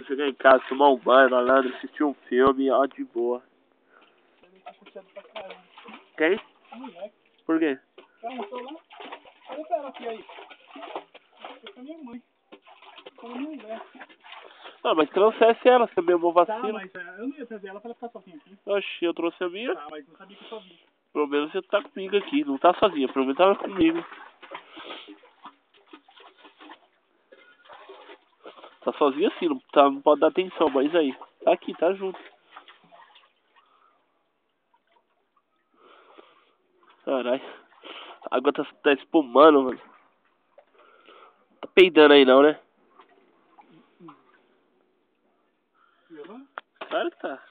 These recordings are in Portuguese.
chegar em casa, tomar um banho, malandro, assistir um filme, ó, de boa. Quem? Moleque. Por quê? Calma, tô lá. Olha pra ela aqui aí. Essa é minha mãe. Como minha mulher. Ah, mas trouxesse ela, você mesmo Tá, vacina. mas eu não ia trazer ela pra ela ficar sozinha aqui. Oxi, eu trouxe a minha. Tá, mas não sabia que eu só vi. Pelo menos você tá comigo aqui, não tá sozinha, pelo menos tava comigo. Tá sozinha assim, não, tá, não pode dar atenção, mas aí, tá aqui, tá junto. Caralho, a água tá espumando, mano. Tá peidando aí não, né? Viu? Claro que tá.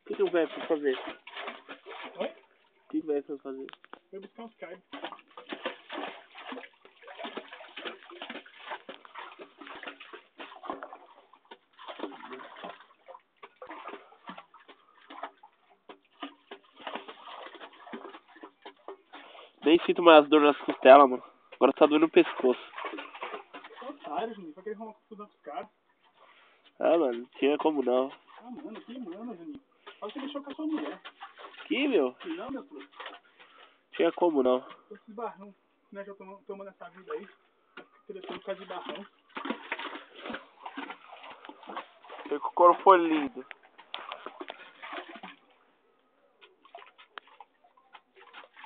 O que o velho foi fazer? Oi? O que o velho foi fazer? Foi buscar uns cards. Nem sinto mais dor nas costelas, mano. Agora tá doendo o pescoço. Otário, Juninho. Só que eles vão confusão com os caras. Ah, mano, não tinha como não. Ah, mano, que mano, Juninho. Olha que deixou com a sua mulher. Que, meu? Não, meu filho. Tinha como não. Esses barrão, né, já tomando essa vida aí. Telefone por causa de barrão. Sei que o couro foi lindo.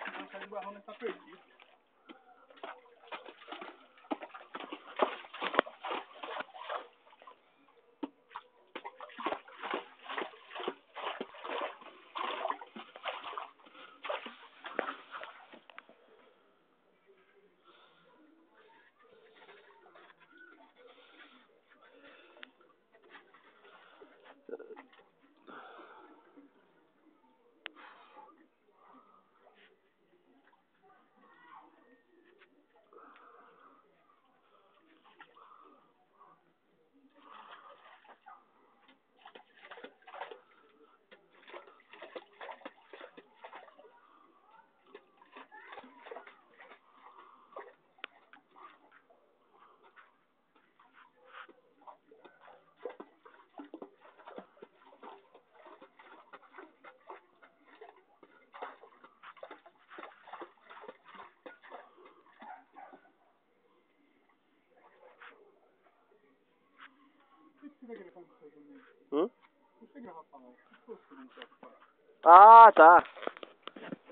Por causa de barrão, nós tá perdido. O que você vai gravar com você, Juninho? Hã? O que você gravar pra lá? O que você não quer falar? Ah, tá.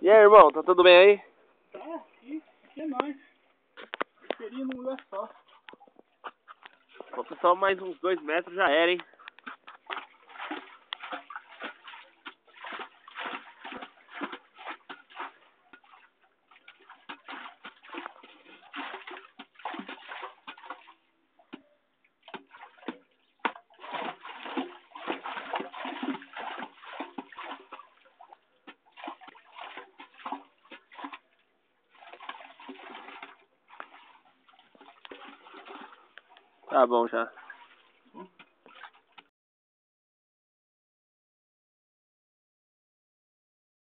E aí, irmão, tá tudo bem aí? Tá, aqui é nóis. Queria num lugar só. Falta só mais uns 2 metros, já era, hein? Tá bom já.